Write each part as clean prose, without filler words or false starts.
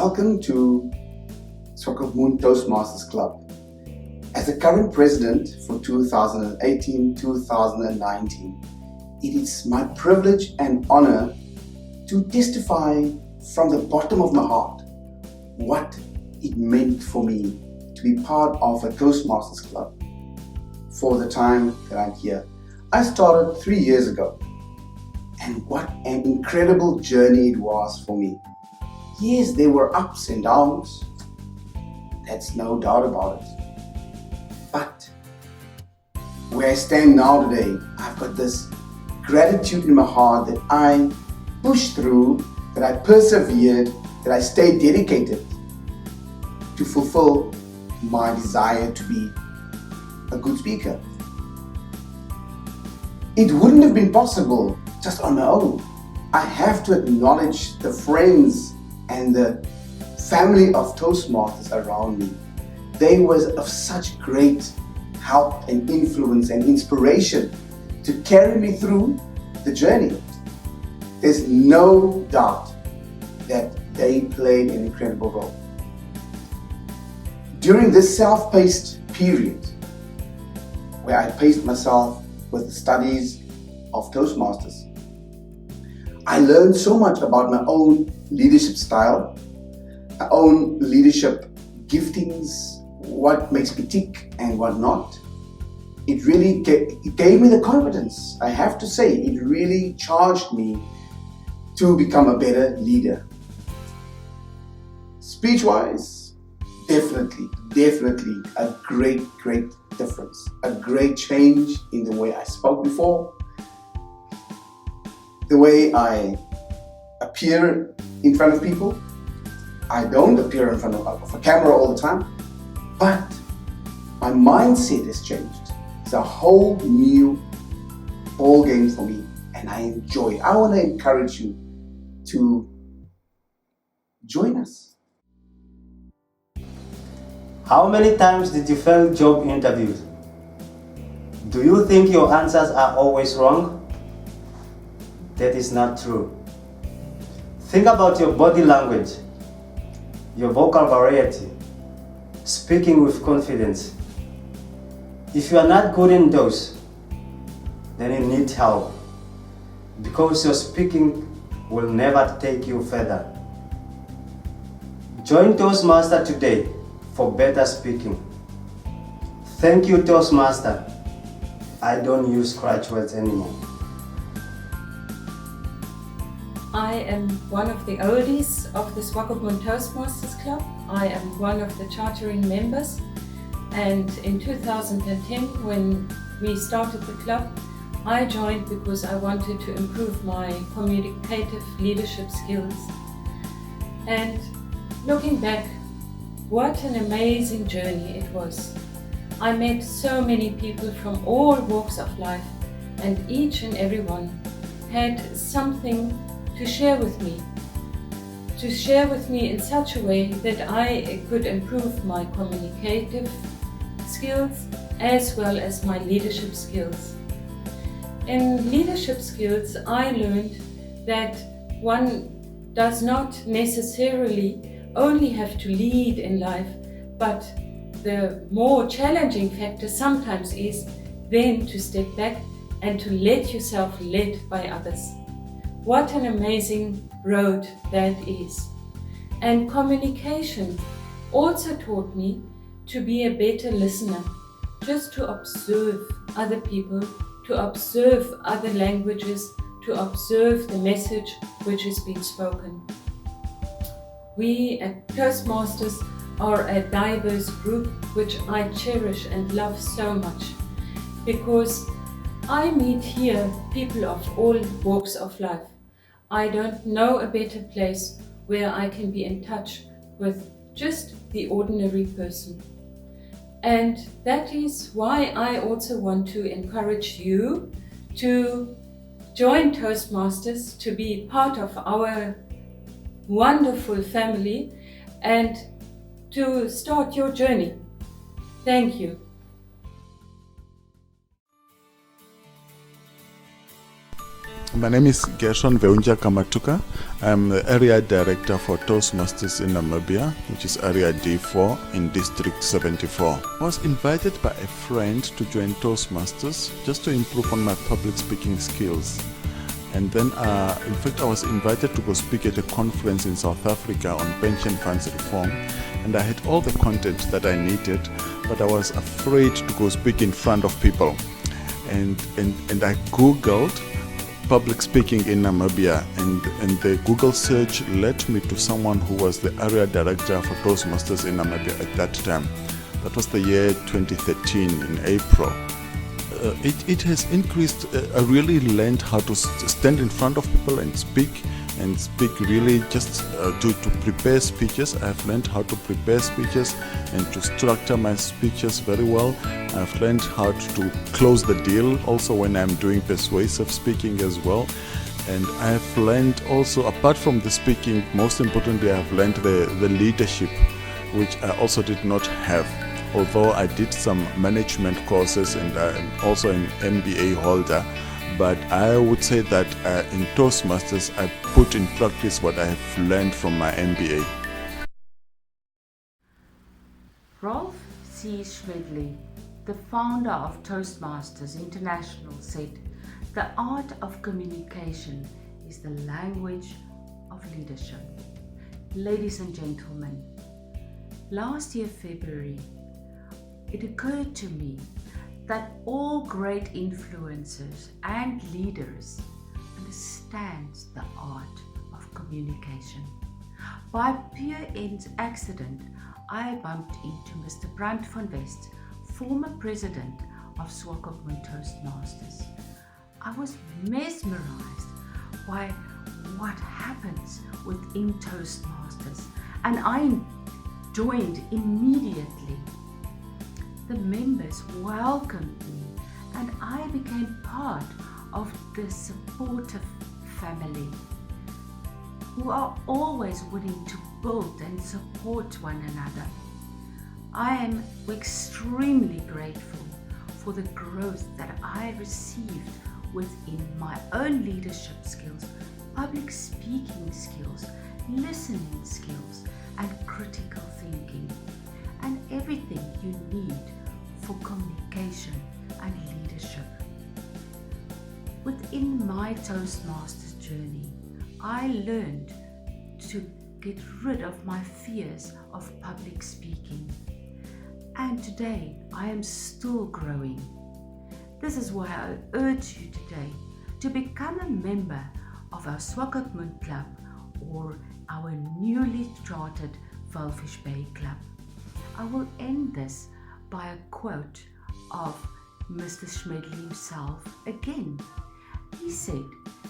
Welcome to Swakopmund Toastmasters Club. As the current president for 2018-2019, it is my privilege and honor to testify from the bottom of my heart what it meant for me to be part of a Toastmasters Club for the time that I'm here. I started 3 years ago, and what an incredible journey it was for me. Yes, there were ups and downs, that's no doubt about it. But where I stand now today, I've got this gratitude in my heart that I pushed through, that I persevered, that I stayed dedicated to fulfill my desire to be a good speaker. It wouldn't have been possible just on my own. I have to acknowledge the friends and the family of Toastmasters around me. They were of such great help and influence and inspiration to carry me through the journey. There's no doubt that they played an incredible role. During this self-paced period, where I paced myself with the studies of Toastmasters, I learned so much about my own leadership style, my own leadership giftings, what makes me tick and what not. It really gave me the confidence. I have to say, it really charged me to become a better leader. Speech-wise, definitely a great difference. A great change in the way I spoke before, the way I appear in front of people. I don't appear in front of a camera all the time, but my mindset has changed. It's a whole new ball game for me, and I enjoy it. I want to encourage you to join us. How many times did you fail job interviews? Do you think your answers are always wrong? That is not true. Think about your body language, your vocal variety, speaking with confidence. If you are not good in those, then you need help, because your speaking will never take you further. Join Toastmaster today for better speaking. Thank you, Toastmaster. I don't use scratch words anymore. I am one of the oldies of the Swakopmund Toastmasters Club. I am one of the chartering members, and in 2010, when we started the club, I joined because I wanted to improve my communicative leadership skills. And looking back, what an amazing journey it was. I met so many people from all walks of life, and each and every one had something to share with me in such a way that I could improve my communicative skills as well as my leadership skills. In leadership skills, I learned that one does not necessarily only have to lead in life, but the more challenging factor sometimes is then to step back and to let yourself lead by others. What an amazing road that is. And communication also taught me to be a better listener, just to observe other people, to observe other languages, to observe the message which is being spoken. We at Toastmasters are a diverse group which I cherish and love so much, because I meet here people of all walks of life. I don't know a better place where I can be in touch with just the ordinary person. And that is why I also want to encourage you to join Toastmasters, to be part of our wonderful family and to start your journey. Thank you. My name is Gershon Veunja Kamatuka. I'm the Area Director for Toastmasters in Namibia, which is Area D4 in District 74. I was invited by a friend to join Toastmasters just to improve on my public speaking skills. And then, in fact, I was invited to go speak at a conference in South Africa on pension funds reform. And I had all the content that I needed, but I was afraid to go speak in front of people. And I Googled public speaking in Namibia, and the Google search led me to someone who was the area director for Toastmasters in Namibia at that time. That was the year 2013 in April. It has increased. I really learned how to stand in front of people and speak really just to prepare speeches. I've learned how to prepare speeches and to structure my speeches very well. I've learned how to close the deal also when I'm doing persuasive speaking as well. And I've learned also, apart from the speaking, most importantly, I've learned the leadership, which I also did not have. Although I did some management courses and I'm also an MBA holder, but I would say that in Toastmasters I put in practice what I have learned from my MBA. Rolf C. Schmedley, the founder of Toastmasters International, said, "The art of communication is the language of leadership." Ladies and gentlemen, last year February, it occurred to me that all great influencers and leaders understand the art of communication. By pure accident, I bumped into Mr. Brandt van West, former president of Swakopmund Toastmasters. I was mesmerized by what happens within Toastmasters, and I joined immediately. The members welcomed me and I became part of the supportive family who are always willing to build and support one another. I am extremely grateful for the growth that I received within my own leadership skills, public speaking skills, listening skills, and critical thinking, and everything you need for communication and leadership. Within my Toastmasters journey, I learned to get rid of my fears of public speaking. And today, I am still growing. This is why I urge you today to become a member of our Swakopmund Club or our newly chartered Walvis Bay Club. I will end this by a quote of Mr. Schmedley himself again. He said,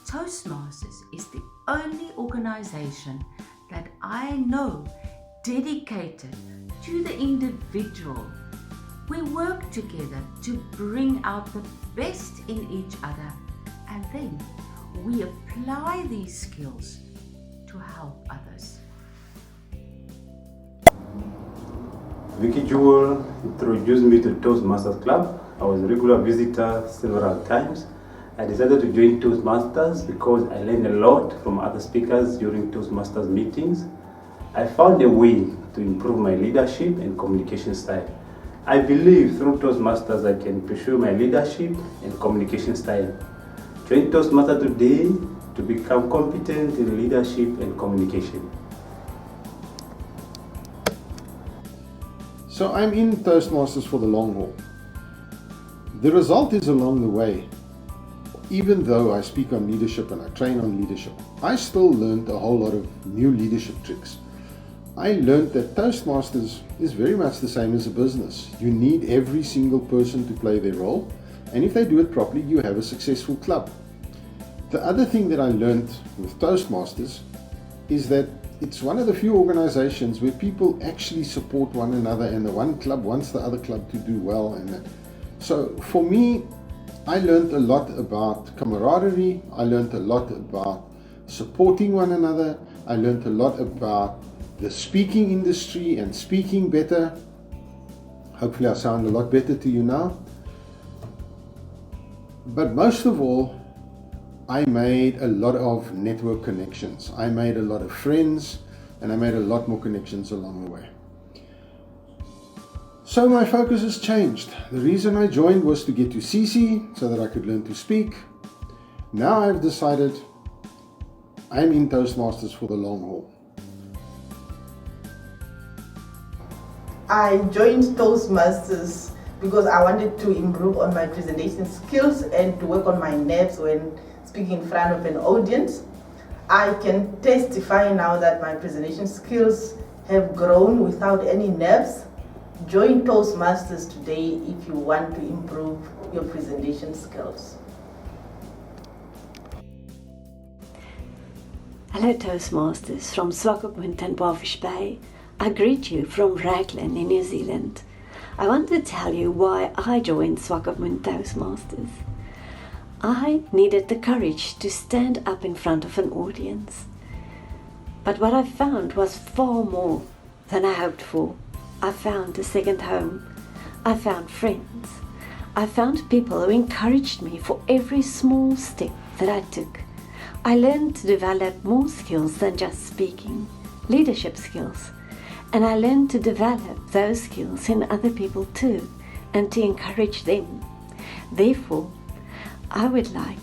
"Toastmasters is the only organization that I know dedicated to the individual. We work together to bring out the best in each other, and then we apply these skills to help others." Vicky Jewel introduced me to Toastmasters Club. I was a regular visitor several times. I decided to join Toastmasters because I learned a lot from other speakers during Toastmasters meetings. I found a way to improve my leadership and communication style. I believe through Toastmasters I can pursue my leadership and communication style. Join Toastmasters today to become competent in leadership and communication. So I'm in Toastmasters for the long haul. The result is along the way. Even though I speak on leadership and I train on leadership, I still learned a whole lot of new leadership tricks. I learned that Toastmasters is very much the same as a business. You need every single person to play their role, and if they do it properly, you have a successful club. The other thing that I learned with Toastmasters is that it's one of the few organizations where people actually support one another, and the one club wants the other club to do well. And so for me, I learned a lot about camaraderie. I learned a lot about supporting one another. I learned a lot about the speaking industry and speaking better. Hopefully I sound a lot better to you now. But most of all, I made a lot of network connections. I made a lot of friends, and I made a lot more connections along the way. So my focus has changed. The reason I joined was to get to CC so that I could learn to speak. Now I've decided I'm in Toastmasters for the long haul. I joined Toastmasters because I wanted to improve on my presentation skills and to work on my nerves when speaking in front of an audience. I can testify now that my presentation skills have grown without any nerves. Join Toastmasters today if you want to improve your presentation skills. Hello Toastmasters from Swakopmund and Bay. I greet you from Raglan in New Zealand. I want to tell you why I joined Swakopmund Toastmasters. I needed the courage to stand up in front of an audience. But what I found was far more than I hoped for. I found a second home. I found friends. I found people who encouraged me for every small step that I took. I learned to develop more skills than just speaking, leadership skills. And I learned to develop those skills in other people too, and to encourage them. Therefore, I would like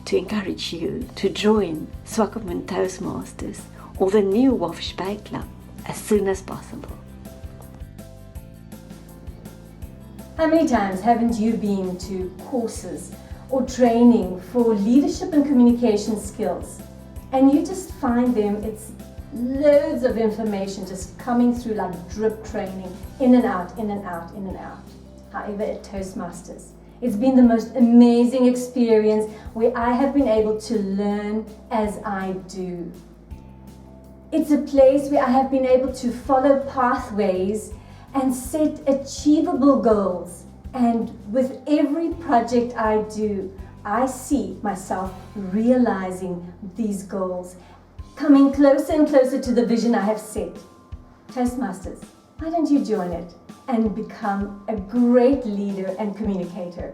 to encourage you to join Swakopmund Toastmasters or the new Walvis Bay Club as soon as possible. How many times haven't you been to courses or training for leadership and communication skills, and you just find them, it's loads of information just coming through like drip training, in and out, in and out, in and out. However, at Toastmasters, it's been the most amazing experience where I have been able to learn as I do. It's a place where I have been able to follow pathways and set achievable goals. And with every project I do, I see myself realizing these goals, coming closer and closer to the vision I have set. Toastmasters, why don't you join it and become a great leader and communicator?